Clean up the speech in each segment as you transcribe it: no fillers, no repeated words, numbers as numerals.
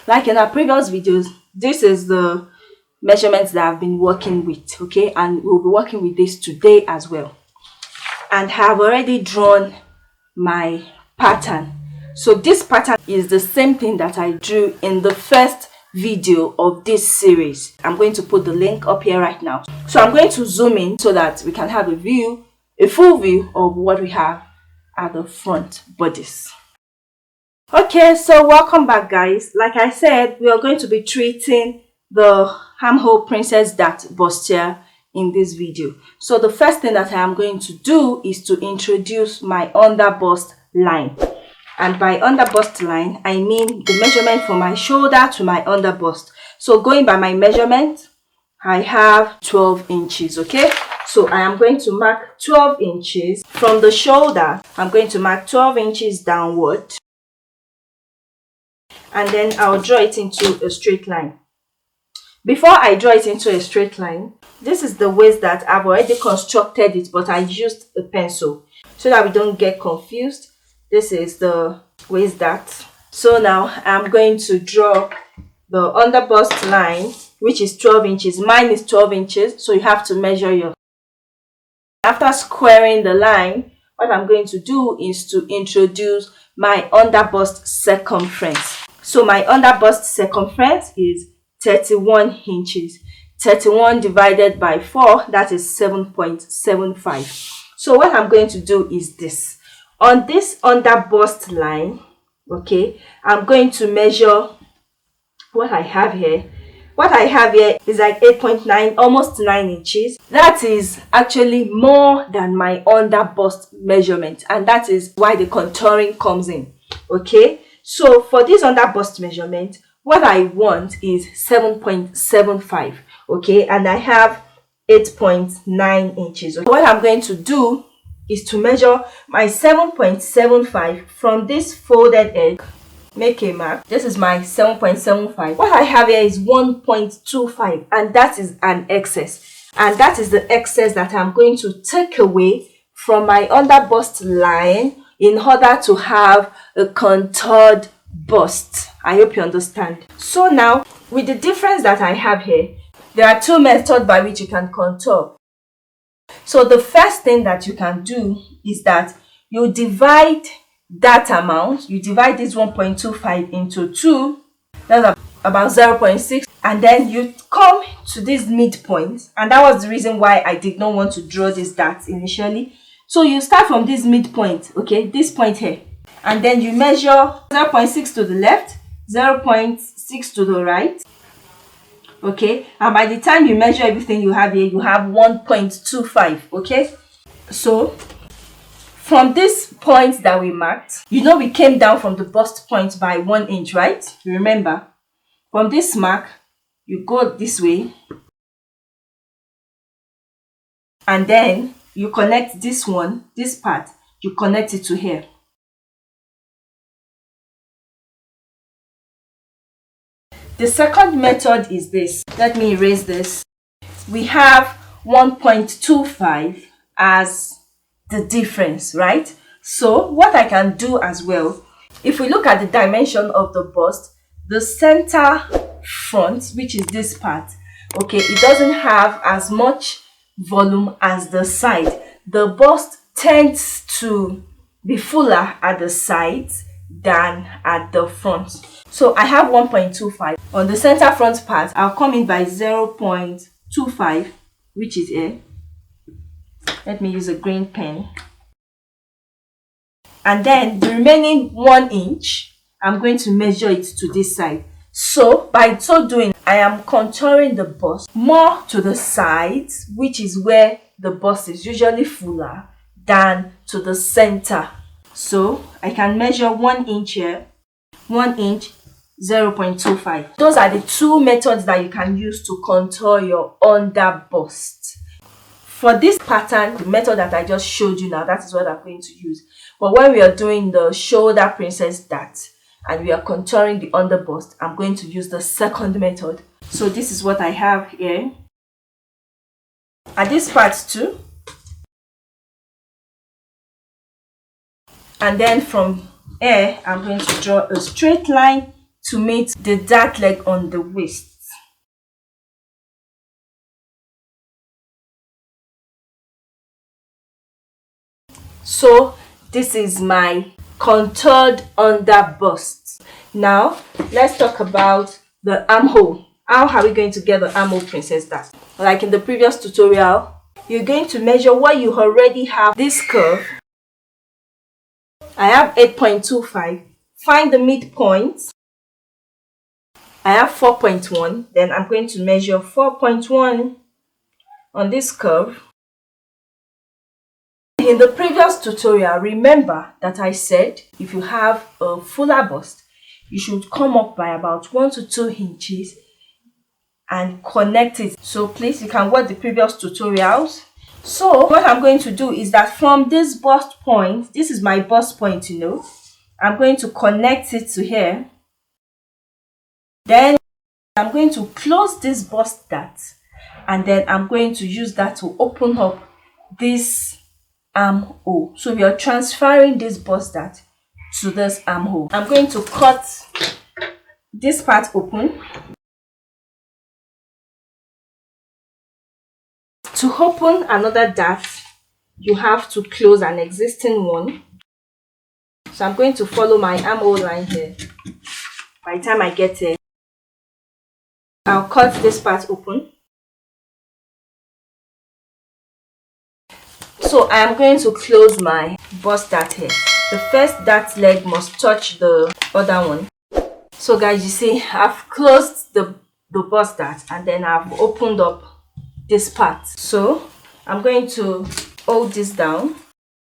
Like in our previous videos, this is the measurements that I've been working with, okay, and we'll be working with this today as well. And have already drawn my pattern. So this pattern is the same thing that I drew in the first video of this series. I'm going to put the link up here right now. So I'm going to zoom in so that we can have a full view of what we have at the front bodice. Okay, so welcome back, guys. Like I said, we are going to be treating the Armhole Princess Dart Bustier in this video. So the first thing that I am going to do is to introduce my underbust line. And by underbust line, I mean the measurement from my shoulder to my underbust. So going by my measurement, I have 12 inches, okay? So I am going to mark 12 inches from the shoulder. I'm going to mark 12 inches downward. And then I'll draw it into a straight line. Before I draw it into a straight line, this is the waist that I've already constructed it, but I used a pencil so that we don't get confused. This is the waist dart. So now I'm going to draw the underbust line, which is 12 inches. Mine is 12 inches, so you have to measure your. After squaring the line, what I'm going to do is to introduce my underbust circumference. So my underbust circumference is 31 inches. 31 divided by 4, that is 7.75. So what I'm going to do is this. On this underbust line, okay, I'm going to measure what I have here. What I have here is like 8.9, almost 9 inches. That is actually more than my underbust measurement, and that is why the contouring comes in, okay? So for this underbust measurement, what I want is 7.75, okay, and I have 8.9 inches. Okay? What I'm going to do is to measure my 7.75 from this folded edge. Make a mark. This is my 7.75. What I have here is 1.25, and that is an excess. And that is the excess that I'm going to take away from my underbust line in order to have a contoured bust. I hope you understand. So now, with the difference that I have here, there are two methods by which you can contour. So the first thing that you can do is that you divide that amount. You divide this 1.25 into 2. That's about 0.6. And then you come to this midpoint. And that was the reason why I did not want to draw this dart initially. So you start from this midpoint, okay, this point here. And then you measure 0.6 to the left, 0.6 to the right. Okay, and by the time you measure everything you have here, you have 1.25, okay? So from this point that we marked, you know we came down from the bust point by 1 inch, right? You remember? From this mark, you go this way. And then you connect this one, this part, you connect it to here. The second method is this. Let me erase this. We have 1.25 as the difference, right? So what I can do as well, if we look at the dimension of the bust, the center front, which is this part, okay, it doesn't have as much volume as the side. The bust tends to be fuller at the sides than at the front. So I have 1.25. On the center front part, I'll come in by 0.25, which is here. Let me use a green pen. And then the remaining 1 inch, I'm going to measure it to this side. So by so doing, I am contouring the bust more to the sides, which is where the bust is usually fuller, than to the center. So I can measure 1 inch here, 1 inch, 0.25. Those are the two methods that you can use to contour your under bust. For this pattern, the method that I just showed you now, that is what I'm going to use. But when we are doing the shoulder princess dart and we are contouring the under bust, I'm going to use the second method. So this is what I have here. And this part too. And then from here, I'm going to draw a straight line to meet the dart leg on the waist. So this is my contoured underbust. Now let's talk about the armhole. How are we going to get the armhole, princess dart? Like in the previous tutorial, you're going to measure what you already have. This curve, I have 8.25. Find the midpoint. I have 4.1. Then I'm going to measure 4.1 on this curve. In the previous tutorial, remember that I said if you have a fuller bust, you should come up by about 1 to 2 inches and connect it. So please, you can watch the previous tutorials. So what I'm going to do is that from this bust point, this is my bust point, I'm going to connect it to here. Then I'm going to close this bust dart, and then I'm going to use that to open up this armhole. So we are transferring this bust dart to this armhole. I'm going to cut this part open. To open another dart, you have to close an existing one. So I'm going to follow my armhole line here. By the time I get here, I'll cut this part open. So I am going to close my bust dart here. The first dart leg must touch the other one. So guys, you see, I've closed the bust dart, and then I've opened up this part. So I'm going to hold this down.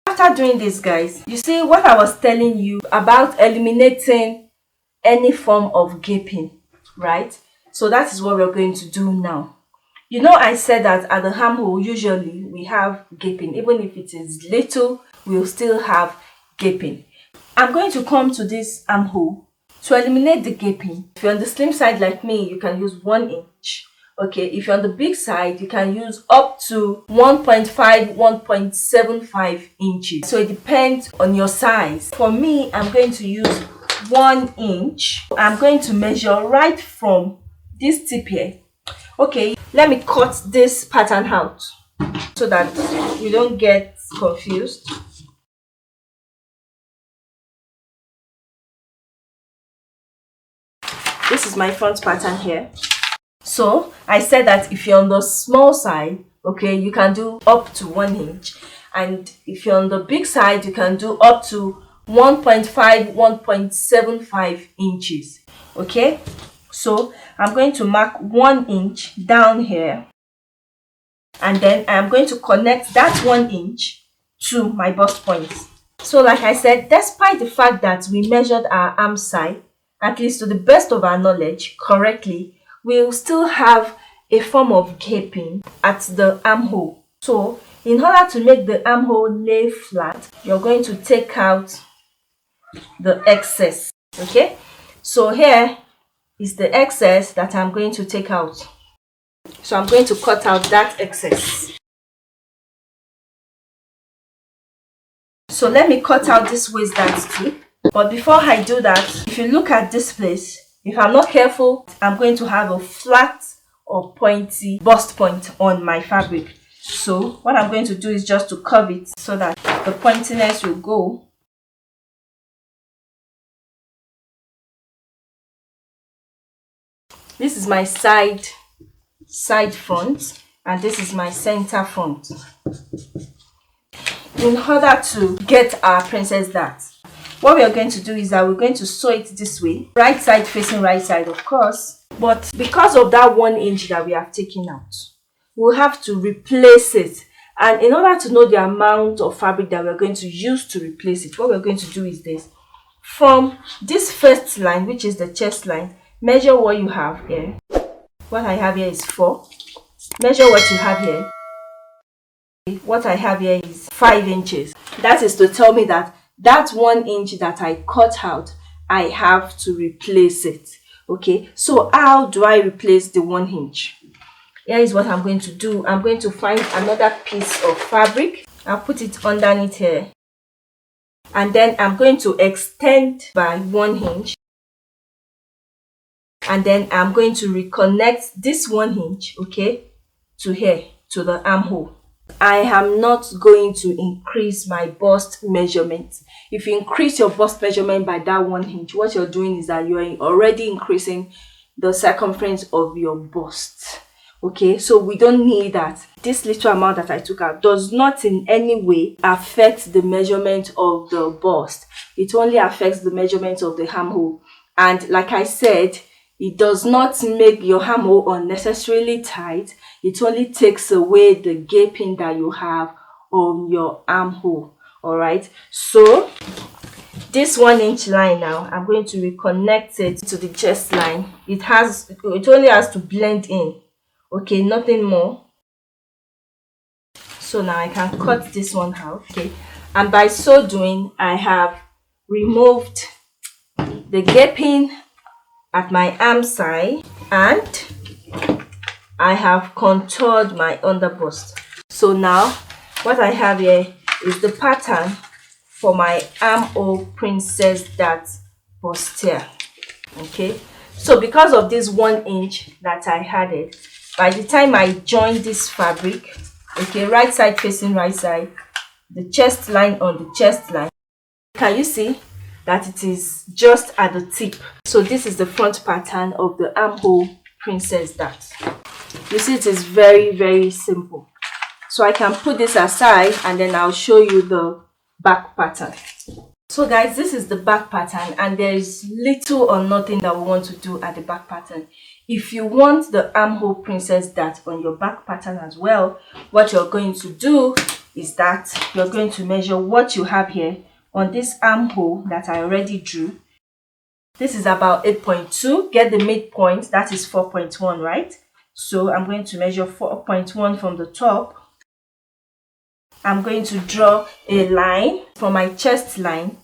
After doing this, guys, you see what I was telling you about eliminating any form of gaping, right? So that is what we're going to do now. I said that at the armhole usually we have gaping. Even if it is little, we'll still have gaping. I'm going to come to this armhole to eliminate the gaping. If you're on the slim side like me, you can use 1 inch. Okay, if you're on the big side, you can use up to 1.5, 1.75 inches. So it depends on your size. For me, I'm going to use 1 inch. I'm going to measure right from this tip here. Okay, let me cut this pattern out so that you don't get confused. This is my front pattern here. So I said that if you're on the small side, okay, you can do up to 1 inch, and if you're on the big side, you can do up to 1.5, 1.75 inches. Okay, so I'm going to mark 1 inch down here, and then I'm going to connect that 1 inch to my bust point. So like I said, despite the fact that we measured our arm side, at least to the best of our knowledge, correctly, we'll still have a form of gaping at the armhole. So in order to make the armhole lay flat, you're going to take out the excess. Okay, so here is the excess that I'm going to take out. So I'm going to cut out that excess. So let me cut out this waist dart too. But before I do that, if you look at this place, if I'm not careful, I'm going to have a flat or pointy bust point on my fabric. So what I'm going to do is just to curve it so that the pointiness will go. This is my side front, and this is my center front. In order to get our princess dart, what we are going to do is that we're going to sew it this way, right side facing right side, of course. But because of that 1 inch that we have taken out, we'll have to replace it. And in order to know the amount of fabric that we're going to use to replace it, what we're going to do is this. From this first line, which is the chest line, measure what you have here. What I have here is 4. Measure what you have here. What I have here is 5 inches. That is to tell me that 1 inch that I cut out, I have to replace it. Okay, so how do I replace the 1 inch? Here is what I'm going to do. I'm going to find another piece of fabric. I'll put it underneath here, and then I'm going to extend by 1 inch. and then I'm going to reconnect this 1 inch, okay, to here, to the armhole. I am not going to increase my bust measurement. If you increase your bust measurement by that 1 inch, what you're doing is that you're already increasing the circumference of your bust. Okay, so we don't need that. This little amount that I took out does not in any way affect the measurement of the bust. It only affects the measurement of the armhole. And like I said, it does not make your armhole unnecessarily tight. It only takes away the gaping that you have on your armhole. All right, so this 1 inch line now, I'm going to reconnect it to the chest line. It only has to blend in. Okay, nothing more. So now I can cut this one out. Okay, and by so doing, I have removed the gaping at my arm side, and I have contoured my underbust. So now what I have here is the pattern for my Armhole Princess Dart Bustier. Okay, so because of this 1 inch that I added, by the time I join this fabric, okay, right side facing right side, the chest line on the chest line, can you see that it is just at the tip? So this is the front pattern of the Armhole Princess Dart. You see, it is very, very simple. So I can put this aside and then I'll show you the back pattern. So guys, this is the back pattern, and there is little or nothing that we want to do at the back pattern. If you want the Armhole Princess Dart on your back pattern as well, what you're going to do is that you're going to measure what you have here on this armhole that I already drew. This is about 8.2. Get the midpoint, that is 4.1, right? So I'm going to measure 4.1 from the top. I'm going to draw a line from my chest line,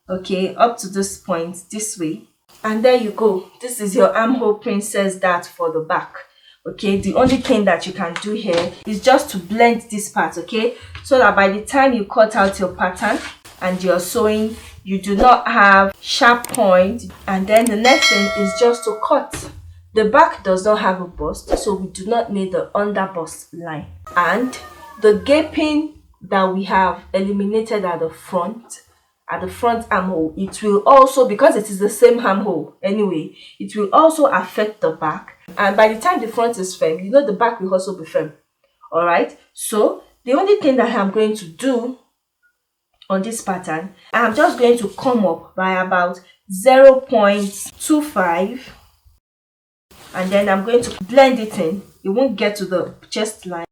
okay, up to this point, this way. And there you go. This is your Armhole Princess Dart for the back. Okay, the only thing that you can do here is just to blend this part, okay, so that by the time you cut out your pattern and you're sewing, you do not have sharp point. And then the next thing is just to cut. The back does not have a bust, so we do not need the underbust line. And the gaping that we have eliminated at the front armhole, it will also, because it is the same armhole anyway, it will also affect the back. And by the time the front is firm, you know the back will also be firm. All right, so the only thing that I'm going to do on this pattern, I'm just going to come up by about 0.25, and then I'm going to blend it in. It won't get to the chest line.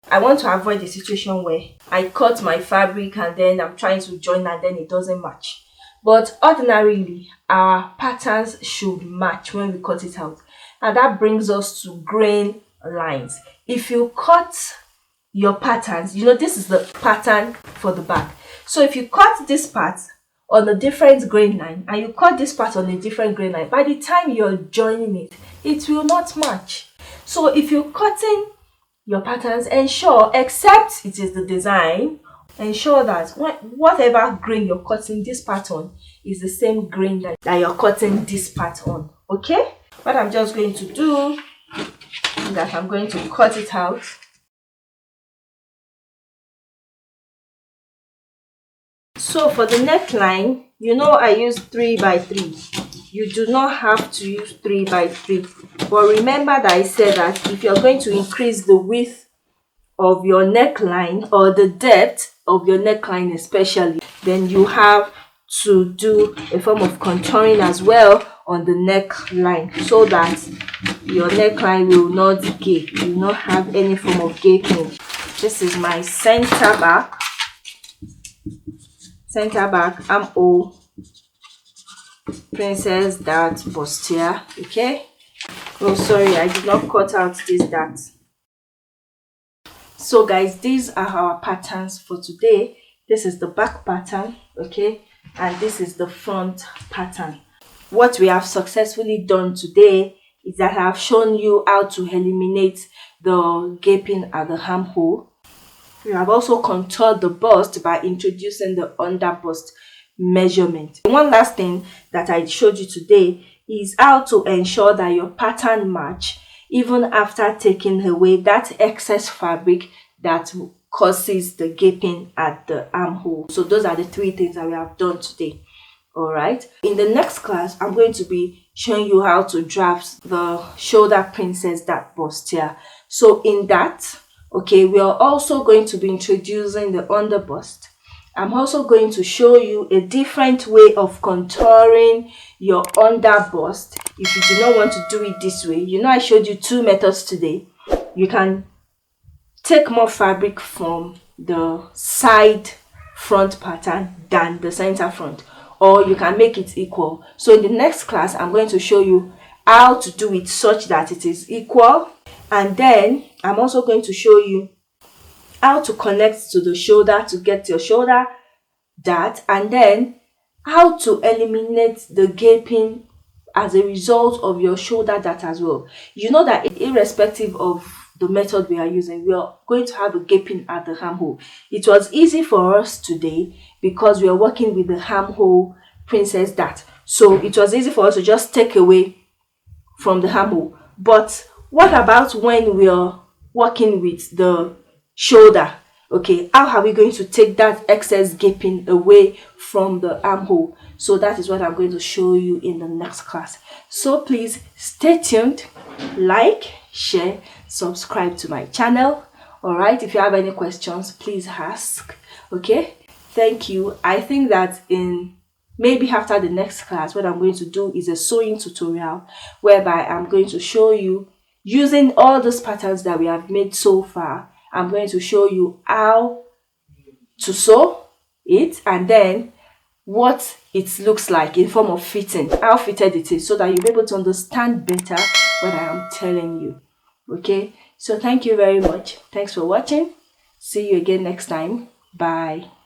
I want to avoid the situation where I cut my fabric and then I'm trying to join and then it doesn't match. But ordinarily, our patterns should match when we cut it out. And that brings us to grain lines. If you cut your patterns, you know, this is the pattern for the back. So if you cut this part on a different grain line and you cut this part on a different grain line, by the time you're joining it, it will not match. So if you're cutting your patterns, ensure, except it is the design, ensure that whatever grain you're cutting this part on is the same grain that you're cutting this part on. Okay, what I'm just going to do is that I'm going to cut it out. So for the neckline, you know I use 3 by 3. You do not have to use 3 by 3. But remember that I said that if you're going to increase the width of your neckline or the depth of your neckline especially, then you have to do a form of contouring as well on the neckline so that your neckline will not gape. You will not have any form of gaping. This is my center back Armhole Princess Dart Bustier. Okay, oh sorry, I did not cut out this dart. So guys, these are our patterns for today. This is the back pattern, okay, and this is the front pattern. What we have successfully done today is that I have shown you how to eliminate the gaping at the armhole. We have also contoured the bust by introducing the underbust measurement. One last thing that I showed you today is how to ensure that your pattern match even after taking away that excess fabric that causes the gaping at the armhole. So those are the 3 things that we have done today. All right, in the next class I'm going to be showing you how to draft the shoulder princess that bustier. So in that, okay, we are also going to be introducing the underbust. I'm also going to show you a different way of contouring your underbust if you do not want to do it this way. You know, I showed you 2 methods today. You can take more fabric from the side front pattern than the center front, or you can make it equal. So in the next class I'm going to show you how to do it such that it is equal, and then I'm also going to show you how to connect to the shoulder to get your shoulder dart, and then how to eliminate the gaping as a result of your shoulder dart as well. You know that irrespective of the method we are using, we are going to have a gaping at the armhole. It was easy for us today because we are working with the armhole princess dart, so it was easy for us to just take away from the armhole. But what about when we are working with the shoulder? Okay, how are we going to take that excess gaping away from the armhole? So that is what I'm going to show you in the next class. So please stay tuned, like, share, subscribe to my channel. All right, if you have any questions, please ask. Okay, thank you. I think that in maybe after the next class, what I'm going to do is a sewing tutorial whereby I'm going to show you, using all those patterns that we have made so far, I'm going to show you how to sew it and then what it looks like in form of fitting, how fitted it is, so that you'll be able to understand better what I am telling you. Okay, so thank you very much. Thanks for watching. See you again next time. Bye.